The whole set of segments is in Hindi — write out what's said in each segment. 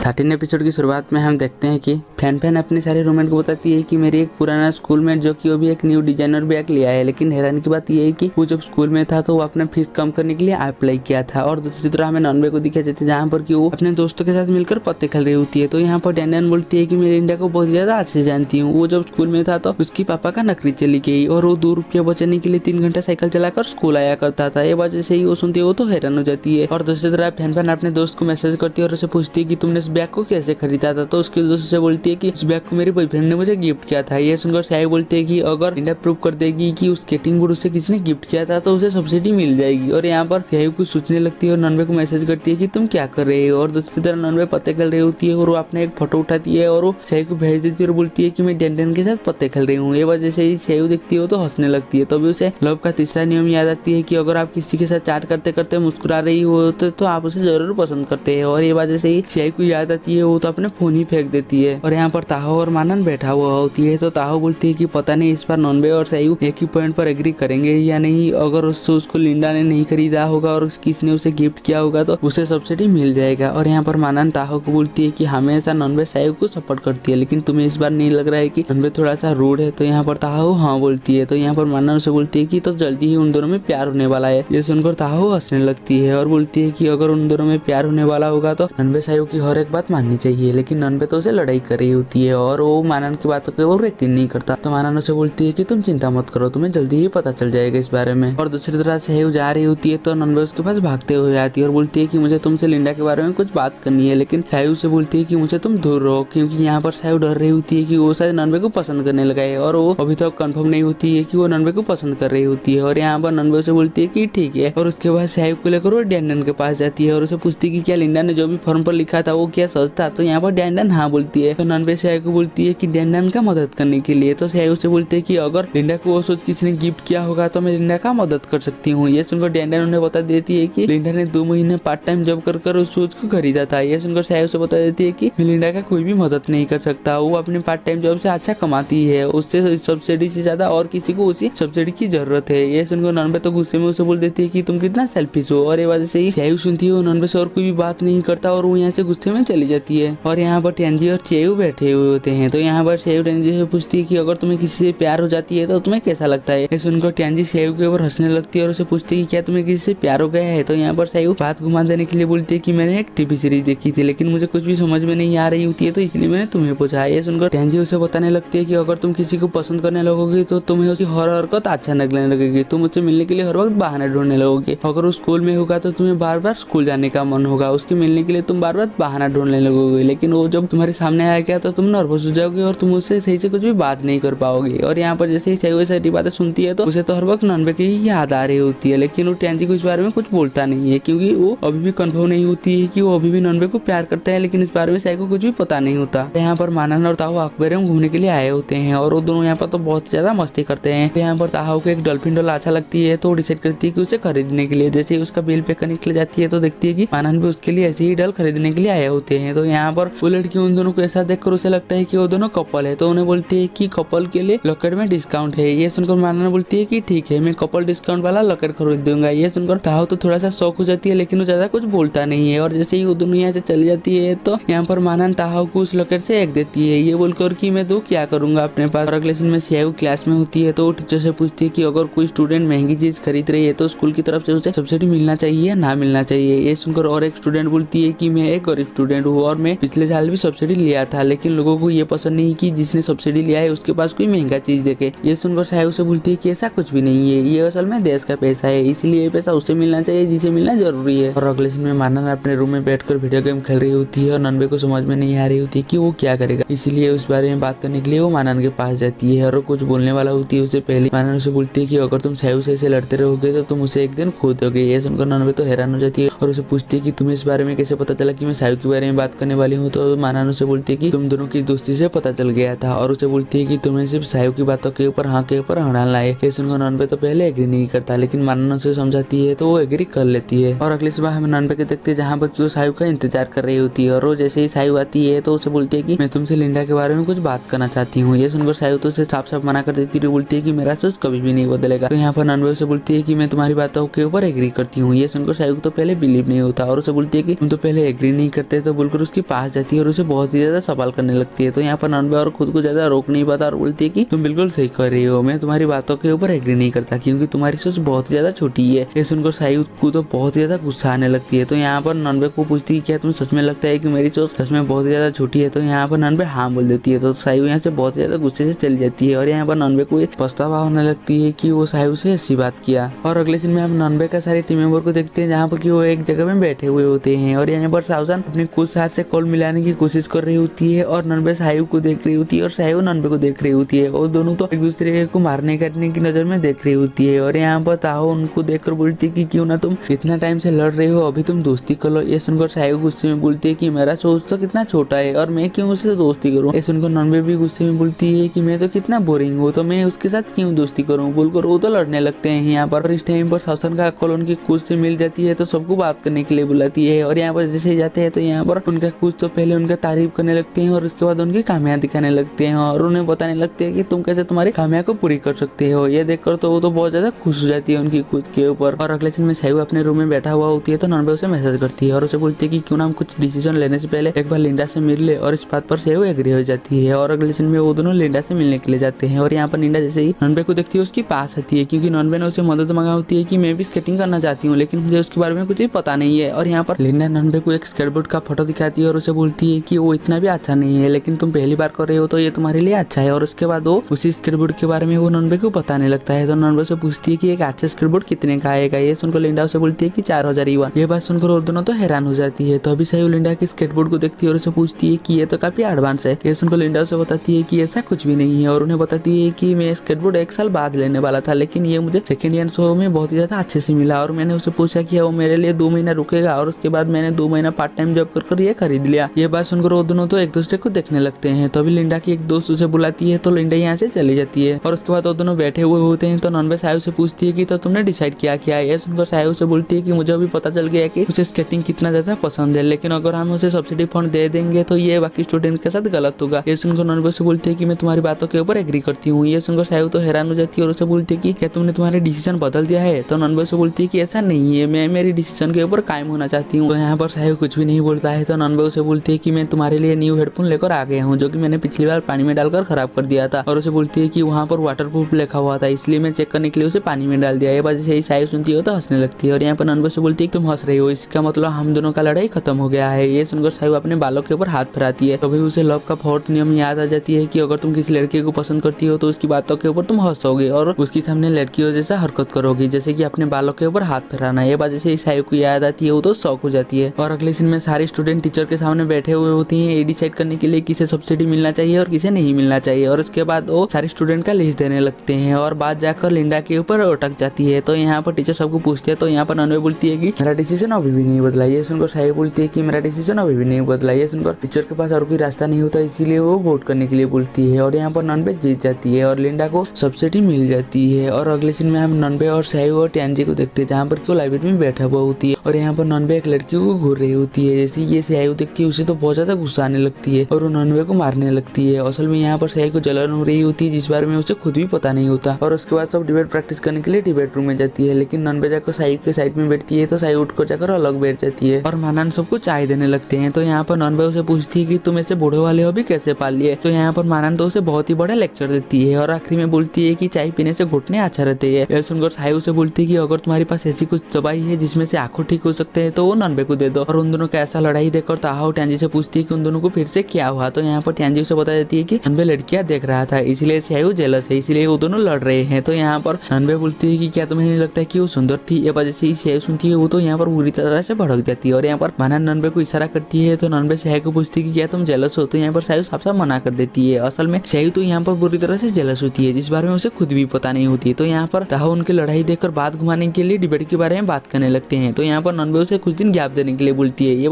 13 एपिसोड की शुरुआत में हम देखते हैं कि फैन अपने सारे रूममेट को बताती है कि मेरी एक पुराना स्कूलमेट जो कि वो भी एक न्यू डिजाइनर बैग लिया है, लेकिन हैरानी की बात ये है कि वो जब स्कूल में था तो वो अपना फीस कम करने के लिए अप्लाई किया था। और दूसरी तरफ हमें नॉनवे को दिखाया जाता है जहाँ पर कि वो अपने दोस्तों के साथ मिलकर पत्ते खेल रही होती है। तो यहाँ पर डैन बोलती है कि मैं इंडिया को बहुत ज्यादा अच्छे से जानती हूँ। वो जब स्कूल में था तो उसकी पापा का नौकरी चली गई और वो 2 रुपया बचाने के लिए 3 घंटा साइकिल चलाकर स्कूल आया करता था। ये वजह से ही वो सुनती है वो तो हैरान हो जाती है। और दूसरी तरफ फैन अपने दोस्त को मैसेज करती है और उसे पूछती है कि तुमने इस बैग को कैसे खरीदा था। तो उसके दोस्त से बोलती है कि इस बैग को मेरे बॉयफ्रेंड ने मुझे गिफ्ट किया था। ये सुनकर साई बोलती है कि अगर इंडिया प्रूव कर देगी कि उस स्केटिंग बोर्ड उसे किसी ने गिफ्ट किया था तो उसे सब्सिडी मिल जाएगी। और यहाँ पर साई कुछ सोचने लगती है और नॉनवे को मैसेज करती है कि तुम क्या कर रहे हो। और दूसरी तरफ नॉनवे पत्ते खेल रही होती है और वो अपने एक फोटो उठाती है और वो साई को भेज देती है और बोलती है कि मैं डैन के साथ पत्ते खेल रही हूँ। ये वजह से ही साई देखती है तो हंसने लगती है। तभी उसे लव का तीसरा नियम याद आती है कि अगर आप किसी के साथ चैट करते करते मुस्कुरा रही हो तो आप उसे जरूर पसंद करते हैं। और ये वजह से ही साई को याद आती है वो तो अपने फोन ही फेंक देती है। और यहाँ पर ताहो और मानन बैठा हुआ होती है। तो ताहो बोलती है कि पता नहीं इस बार नॉनवे और साई एक ही पॉइंट पर एग्री करेंगे या नहीं। अगर उसको लिंडा ने नहीं खरीदा होगा और किसी ने उसे गिफ्ट किया होगा तो उसे सब्सिडी मिल जाएगा। और यहाँ पर मानन ताहो को बोलती है कि हमेशा नॉनवे साई को सपोर्ट करती है, लेकिन तुम्हें इस बार नहीं लग रहा है कि नॉनवे थोड़ा सा रूड है। तो यहाँ पर ताहो हाँ बोलती है। तो यहाँ पर मानन उसे बोलती है कि तो जल्दी ही उन दोनों में प्यार होने वाला है। ये सुनकर ताहो हंसने लगती है और बोलती है कि अगर उन दोनों में प्यार होने वाला होगा तो नॉनवे साई की हर एक बात माननी चाहिए। लेकिन नॉनवे तो उसे लड़ाई कर रही होती है और वो मानन की बातों को वो यकीन नहीं करता। तो मानन उसे बोलती है कि तुम चिंता मत करो, तुम्हें जल्दी ही पता चल जाएगा इस बारे में। और दूसरी तरह से जा रही होती है तो नॉनवे उसके पास भागते हुए आती है और बोलती है कि मुझे तुमसे लिंडा के बारे में कुछ बात करनी है। लेकिन सायु से बोलती है कि मुझे तुम दूर रहो, क्योंकि यहाँ पर सायु डर रही होती है कि वो शायद नॉनवे को पसंद करने लगा है और वो अभी तक कंफर्म नहीं होती है कि वो नॉनवे को पसंद कर रही होती है। और यहाँ पर नॉनवे से बोलती है कि ठीक है। और उसके बाद सायु को लेकर वो डैंडन के पास जाती है और उसे पूछती है कि क्या लिंडा ने जो भी फॉर्म पर लिखा था वो क्या सच था। तो यहाँ पर डैंडन हाँ बोलती है। तो नॉनवे सायु को बोलती है कि डैंडन का मदद करने के लिए। तो सायु से बोलती है कि अगर लिंडा को वो सोच किसी ने गिफ्ट किया होगा तो मैं लिंडा का मदद कर सकती हूँ। ये सुनकर डैंडन उन्हें बता देती है कि लिंडा ने 2 महीने पार्ट टाइम जॉब कर उस शूज को खरीदा था। ये सुनकर सायु से बता देती है कि लिंडा का कोई भी मदद नहीं कर सकता, वो अपने पार्ट टाइम जॉब से अच्छा कमाती है, उससे सब्सिडी से ज्यादा और किसी को उसी सब्सिडी की जरूरत है। ये सुनकर नॉनवे तो गुस्से में उसे बोल देती है कि तुम कितना सेल्फिश हो। और ये वजह से ही सायु सुनती है नॉनवे से और कोई भी बात नहीं करता और वो यहाँ से गुस्से में चली जाती है। और यहाँ पर टेंजी और चेयू बैठे हुए होते हैं। तो यहाँ पर सायु टेंजी से पूछती है कि अगर तुम्हें किसी से प्यार हो जाती है तो तुम्हें कैसा लगता है। ये सुनकर टेंजी सायु के ऊपर हंसने लगती है और उसे पूछती है कि क्या तुम्हें किसी से प्यार हो गया है। तो यहाँ पर सायु बात घुमा देने के लिए बोलती है कि मैंने एक टीवी सीरीज देखी थी लेकिन मुझे कुछ भी समझ में नहीं आ रही होती है तो इसलिए मैंने तुम्हें पूछा। ये सुनकर टेंजी उसे बताने लगती है कि अगर तुम किसी को पसंद करने लगोगी तो तुम्हें उसकी हर हरकत अच्छा लगने लगेगी, तुम उससे मिलने के लिए हर वक्त बहाना ढूंढने लगोगे। अगर उस स्कूल में होगा तो तुम्हें बार बार स्कूल जाने का मन होगा, उसके मिलने के लिए तुम बार बार बहाना ढूंढने लगोगे। लेकिन वो जब तुम्हारे सामने आएगा तो तुम नर्वस हो जाओगे और तुम उससे सही से कुछ भी बात नहीं कर पाओगे। और यहाँ पर जैसे ही सायु सारी बातें सुनती है तो उसे तो हर वक्त नॉनवे की ही याद आ रही होती है, लेकिन वो टेंजी को इस बारे में कुछ बोलता नहीं है क्योंकि वो अभी भी कंफर्म नहीं होती है कि वो अभी भी नॉनवे को प्यार करता है। लेकिन इस बारे में सायु को कुछ भी पता नहीं होता। यहाँ पर मानन और ताहो एक्वेरियम घूमने के लिए आए होते हैं और वो दोनों यहाँ पर तो बहुत ज्यादा मस्ती करते हैं। यहाँ पर ताहो को एक डॉल्फिन डॉल अच्छा लगती है तो डिसाइड करती है कि उसे खरीदने के लिए। जैसे ही उसका बिल पे करने के लिए जाती है तो देखती है कि मानन भी उसके लिए ऐसे ही डॉल खरीदने के लिए आए होते हैं। तो यहाँ पर वो लड़की उन दोनों को ऐसा देखकर उसे लगता है कि वो दोनों कपल है। तो उन्हें बोलती है कि कपल के लिए लॉकेट में डिस्काउंट है। ये सुनकर मानन बोलती है कि ठीक है, मैं कपल डिस्काउंट वाला लॉकेट खरीद दूंगा। ये सुनकर ताहो तो थोड़ा सा शौक हो जाती है लेकिन वो ज्यादा कुछ बोलता नहीं है। और जैसे ही वो दोनों यहाँ से चली जाती है तो यहाँ पर मानन ताहो को उस लॉकेट से एक देती है, ये बोलकर कि मैं तो क्या करूंगा अपने पास। और अगले दिन में सायु क्लास में होती है तो टीचर से पूछती है कि अगर कोई स्टूडेंट महंगी चीज खरीद रही है तो स्कूल की तरफ से उसे सब्सिडी मिलना चाहिए या ना मिलना चाहिए। ये सुनकर और एक स्टूडेंट बोलती है कि मैं एक गरीब स्टूडेंट हूँ और मैं पिछले साल भी सब्सिडी लिया था, लेकिन लोगों को ये पसंद नहीं कि जिसने सब्सिडी लिया है उसके पास कोई महंगा चीज देखे। ये सुनकर सायु से बोलती है कि ऐसा कुछ भी नहीं है, ये असल में देश का पैसा है, इसलिए ये पैसा उसे मिलना चाहिए जिसे मिलना जरूरी है। और अगले दिन में मानन अपने रूम में बैठकर वीडियो गेम खेल रही होती है और नॉनवे को समझ में नहीं आ रही होती कि वो क्या करेगा, इसलिए उस बारे में बात करने के लिए वो मानन के पास जाती है और कुछ बोलने वाला होती है। उससे पहले मानन उसे बोलती है कि अगर तुम सायु से ऐसे लड़ते रहोगे तो तुम उसे एक दिन खो दोगे। ये सुनकर नॉनवे तो हैरान हो जाती है और उसे पूछती है कि तुम्हें इस बारे में कैसे पता चला कि मैं सायु के बारे में बात करने वाली हूँ। तो मानन उसे बोलती है कि तुम दोनों की दोस्ती से पता चल गया था। और उसे बोलती है कि तुम्हें सिर्फ सायु की बातों के ऊपर हाँ के ऊपर हाँ डालना है। ये सुनकर नॉनवे तो पहले एग्री नहीं करता लेकिन मानन उसे समझाती है तो वो एग्री कर लेती है। और अगली सुबह हमें नॉनवे के देखते हैं जहाँ पर वो सायु का इंतजार कर रही होती है और वो जैसे ही सायु आती है तो उसे बोलती है कि मैं तुमसे लिंडा के बारे में कुछ बात करना चाहती हूँ। ये सुनकर सायु तो उसे साफ साफ मना कर देती है, बोलती है कि मेरा सोच कभी भी नहीं बदलेगा। तो यहाँ पर नॉनवे से बोलती है कि मैं तुम्हारी बातों के ऊपर एग्री करती हूँ। ये सुनकर सायु तो पहले बिलीव नहीं होता और उसे बोलती है कि तुम तो पहले एग्री नहीं करते तो बोलकर उसके पास जाती है और उसे बहुत ही ज्यादा सवाल करने लगती है। तो यहाँ पर नॉनवे और खुद को ज्यादा रोक नहीं पाता और बोलती है कि तुम बिल्कुल सही कर रही हो, मैं तुम्हारी बातों के ऊपर एग्री नहीं करता क्योंकि तुम्हारी सोच बहुत ही ज्यादा छोटी है। ये सुनकर साई को तो बहुत ही ज्यादा गुस्सा आने लगती है। तो यहाँ पर नॉनवे को पूछती है क्या तुम्हें सच में लगता है कि मेरी सोच सच में बहुत ही ज्यादा छोटी है। तो यहाँ पर नॉनवे हाँ बोल देती है। तो साई यहाँ से बहुत ज्यादा गुस्से से चली जाती है और यहाँ पर नॉनवे को पछतावा होने लगती है कि वो साई से ऐसी बात किया। और अगले दिन में हम नॉनवे का सारे टीम मेंबर को देखते हैं जहाँ पर कि वो एक जगह में बैठे हुए होते हैं और यहाँ पर साउसन अपने कुछ साथ से कॉल मिलाने की कोशिश कर रही होती है और नॉनवे साहिब को देख रही होती है और साहिब नॉनवे को देख रही होती है और दोनों तो एक दूसरे को मारने काटने की नजर में देख रही होती है। और यहाँ पर ताहो उनको देखकर बोलती है कि क्यों ना तुम इतना टाइम से लड़ रहे हो, अभी तुम दोस्ती कर लो। ये सुनकर साहिब गुस्से में बोलती है कि मेरा सोच तो कितना छोटा है और मैं क्यों उससे दोस्ती करूँ। ये सुनकर नॉनवे भी गुस्से में बोलती है कि मैं तो कितना बोरिंग हूँ, तो मैं उसके साथ क्यों दोस्ती करूँ बोलकर वो तो लड़ने लगते हैं यहाँ पर। इस टाइम पर साउसन का कॉल उनकी कोच से मिल जाती है तो सबको बात करने के लिए बुलाती है और यहाँ पर जैसे ही जाते हैं तो यहाँ पर उनका कोच तो पहले उनका तारीफ करने लगते हैं और उसके बाद उनकी खामियां दिखाने लगते हैं और उन्हें बताने लगते हैं कि तुम कैसे तुम्हारी खामियां को पूरी कर सकते हो। ये देखकर तो वो तो बहुत ज्यादा खुश हो जाती है उनकी खुद के ऊपर। और अगले दिन में साहिब अपने रूम में बैठा हुआ होती है तो नॉनवे उसे मैसेज करती है और उसे बोलती है कि क्यों ना हम कुछ डिसीजन लेने से पहले एक बार लिंडा से मिल ले और इस बात पर साहिब एग्री हो जाती है। और अगले दिन में वो दोनों लिंडा से मिलने के लिए जाते हैं और यहाँ पर लिंडा जैसे ही नॉनवे को देखती है उसके पास आती है क्योंकि नॉनवे ने उसे मदद मांगा होती है कि मैं भी स्केटिंग करना चाहती हूँ लेकिन मुझे उसके बारे में कुछ भी पता नहीं है। और यहाँ पर लिंडा नॉनवे को एक स्केटबोर्ड का फोटो दिखाती है और उसे बोलती है कि वो इतना भी अच्छा नहीं है लेकिन तुम पहली बार कर रहे हो तो ये तुम्हारे लिए अच्छा है। और उसके बाद वो उसी स्केटबोर्ड के बारे में वो नॉनवे को बताने लगता है। तो नॉनवे से पूछती है कि एक अच्छा स्केटबोर्ड कितने का आएगा। ये सुनकर लिंडा उसे बोलती है कि 4000 युआन। ये बात सुनकर वो दोनों तो हैरान हो जाती है। तो अभी सही लिंडा के स्केटबोर्ड को देखती है और उसे पूछती है कि ये तो काफी एडवांस है। ये सुनकर लिंडा उसे बताती है कि ऐसा कुछ भी नहीं है और उन्हें बताती है कि मैं स्केटबोर्ड 1 साल बाद लेने वाला था लेकिन ये मुझे सेकेंड हैंड शो में बहुत ही ज्यादा अच्छे से मिला और मैंने उसे पूछा कि वो मेरे लिए 2 महीना रुकेगा और उसके बाद मैंने 2 महीना पार्ट टाइम जॉब कर ये खरीद लिया। ये बात सुनकर वो दोनों तो एक दूसरे को देखने लगते हैं। तो अभी लिंडा की एक दोस्त उसे बुलाती है तो लिंडा यहाँ से चली जाती है और उसके बाद वो दोनों बैठे हुए होते हैं। तो नॉनवे साहिब से पूछती है कि तो तुमने डिसाइड किया क्या है। सुनकर साहिब से बोलती है कि मुझे अभी पता चल गया कि उसे स्केटिंग कितना ज्यादा पसंद है लेकिन अगर हम उसे सब्सिडी फंड दे देंगे तो ये बाकी स्टूडेंट के साथ गलत होगा। ये सुनकर नॉनवे से बोलती है कि मैं तुम्हारी बातों के ऊपर एग्री करती हूँ। ये सुनकर साहिब तो हैरान हो जाती है और उसे बोलती है कि क्या तुमने तुम्हारे डिसीजन बदल दिया है। तो नॉनवे से बोलती है कि ऐसा नहीं है, मैं मेरी डिसीजन के ऊपर कायम होना चाहती हूँ। तो यहाँ पर साहिब कुछ भी नहीं बोलता है। तो नॉनवे उसे बोलती है कि मैं तुम्हारे लिए न्यू हेडफोन लेकर आ गया हूँ जो कि मैंने पिछली बार पानी में डालकर खराब कर दिया था। और उसे बोलती है कि वहाँ पर वाटरप्रूफ लिखा हुआ था इसलिए मैं चेक करने के लिए उसे पानी में डाल दिया। ये बात जैसे ही साहिब सुनती है तो हंसने लगती है और यहाँ पर नॉनवे से बोलती है तुम हंस रही हो, इसका मतलब हम दोनों का लड़ाई खत्म हो गया है। ये सुनकर साहिब अपने बालों के ऊपर हाथ फिराती है। तभी उसे लव का फोर्थ नियम याद आ जाती है कि अगर तुम किसी लड़के को पसंद करती हो तो उसकी बातों के ऊपर तुम हंसोगे और उसकी सामने लड़कियों जैसा हरकत करोगी जैसे कि अपने बालों के ऊपर हाथ फिराना। ये बात जैसे साहिब को याद आती है वो तो शौक हो जाती है। और अगले दिन में सारे स्टूडेंट टीचर के सामने बैठे हुए होते हैं ये डिसाइड करने के लिए किसे सब्सिडी मिलना चाहिए और किसे नहीं मिलना चाहिए। और उसके बाद वो सारे स्टूडेंट का लिस्ट देने लगते हैं और बात जाकर लिंडा के ऊपर अटक जाती है। तो यहाँ पर टीचर सबको पूछते हैं तो यहाँ पर नॉनवे बोलती है कि मेरा डिसीजन अभी भी नहीं बदला। ये सुनकर साहिब बोलती है कि मेरा डिसीजन अभी भी नहीं बदला। ये सुनकर टीचर के पास और कोई रास्ता नहीं होता इसीलिए वो वोट करने के लिए बोलती है और यहाँ पर नॉनवे जीत जाती है और लिंडा को सब्सिडी मिल जाती है। और अगले दिन में हम नॉनवे और साहिब और टैंजी को देखते हैं जहाँ पर वो लाइब्रेरी में बैठा हुआ होती है और यहाँ पर नॉनवे एक लड़की को घूर रही होती है। जैसे ये साहिब देखती है उसे तो बहुत ज्यादा गुस्सा आने लगती है और वो नॉनवे को मारने लगती है। असल में यहाँ पर साहिब को जलन हो रही होती है जिस बारे में उसे खुद भी पता नहीं होता। और उसके बाद सब डिबेट प्रैक्टिस करने के लिए डिबेट रूम में जाती है लेकिन नॉनवे जाकर साहिब के साइड में बैठती है तो साहिब उठकर जाकर अलग बैठ जाती है और मानन सबको चाय देने लगते हैं। तो यहाँ पर नॉनवे उसे पूछती है कि तुम ऐसे बूढ़े वाले हो भी कैसे पाल लिए। तो यहाँ पर मानन तो उसे बहुत ही बड़ा लेक्चर देती है और आखिरी में बोलती है कि चाय पीने से घुटने अच्छा रहते हैं। सुनकर साहिब उसे बोलती है कि अगर तुम्हारे पास ऐसी कुछ दवाई है जिसमें से आंखों ठीक हो सकते हैं तो वो नॉनवे को दे दो। और उन दोनों का ऐसा लड़ाई देखकर ताहाओ टैंजी से पूछती है कि उन दोनों को फिर से क्या हुआ। तो यहाँ पर टैंजी उसे बता देती है कि नॉनवे लड़कियां देख रहा था इसलिए साहिब जेलस है इसलिए वो दोनों लड़ रहे हैं। तो यहाँ पर नॉनवे बोलती है कि क्या तुम्हें नहीं लगता है कि वो सुंदर थी। ये वजह से साहिब सुनती है वो तो यहाँ पर बुरी तरह से भड़क जाती है और यहाँ पर मानन नॉनवे को इशारा करती है। तो नॉनवे साहिब को पूछती है कि क्या तुम जेलस हो। तो यहाँ पर साहिब साफ साफ मना कर देती है। असल में साहिब तो यहाँ पर बुरी तरह से जेलस होती है जिस बारे में उसे खुद भी पता नहीं होती है। तो यहाँ पर ताहाओ उनकी लड़ाई देखकर बात घुमाने के लिए डिबेट के बारे में बात करने लगते हैं। तो यहाँ पर नॉनवे उसे कुछ दिन गैप देने के लिए बोलती है। ये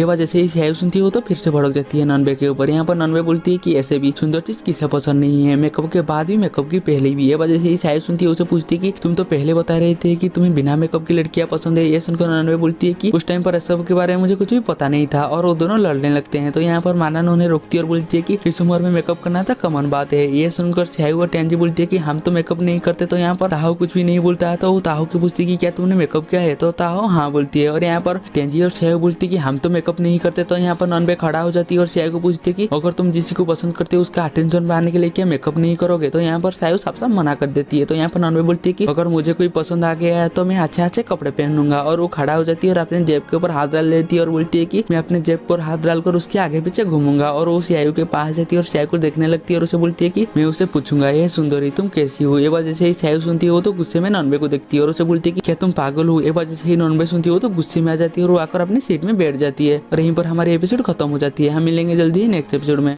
वजह से ही साहिब सुनती है वो तो फिर से भड़क जाती है नॉनवे के ऊपर। यहाँ पर नॉनवे बोलती है कि ऐसे भी सुंदर चीज किसे पसंद नहीं है, मेकअप के बाद भी मेकअप की पहले भी। ये वजह से ही साहिब सुनती है उसे पूछती है कि तुम तो पहले बता रहे थे कि तुम्हें बिना मेकअप की लड़कियां पसंद है। ये सुनकर नॉनवे बोलती है कि उस टाइम पर सब के बारे में मुझे कुछ भी पता नहीं था और वो दोनों लड़ने लगते हैं। तो यहाँ पर मानन उन्हें रोकती है और बोलती है कि इस उम्र में मेकअप करना था कॉमन बात है। ये सुनकर साहिब और टैंजी बोलती है कि हम तो मेकअप नहीं करते। तो यहाँ पर ताहाओ कुछ भी नहीं बोलता है। तो वो ताहाओ की पूछती है कि क्या तुमने मेकअप किया है। तो ताहाओ हाँ बोलती है और यहाँ पर टैंजी और साहिब बोलती है कि हम तो मेकअप नहीं करते। तो यहाँ पर नॉनवे खड़ा हो जाती है और सायु को पूछती है कि अगर तुम जिसी को पसंद करते हो उसका अटेंशन पाने के लिए क्या मेकअप नहीं करोगे। तो यहाँ पर सायु साफ साफ मना कर देती है। तो यहाँ पर नॉनवे बोलती है कि अगर मुझे कोई पसंद आ गया है तो मैं अच्छे अच्छे कपड़े पहनूंगा। और वो खड़ा हो जाती है और अपने जेब के ऊपर हाथ डाल लेती है और बोलती है कि मैं अपने जेब पर हाथ डालकर उसके आगे पीछे घूमूंगा। और वो सायु के पास जाती है और सायु को देखने लगती है और उसे बोलती है कि मैं उसे पूछूंगा, ये सुंदरी तुम कैसी हो। ये बात जैसे ही सायु सुनती है वो तो गुस्से में नॉनवे को देखती है और उसे बोलती है कि क्या तुम पागल हो। ये बात जैसे ही नॉनवे सुनती है वो तो गुस्से में आ जाती है और वो आकर अपनी सीट में बैठ जाती है। और यहीं पर हमारी एपिसोड खत्म हो जाती है। हम मिलेंगे जल्दी ही नेक्स्ट एपिसोड में।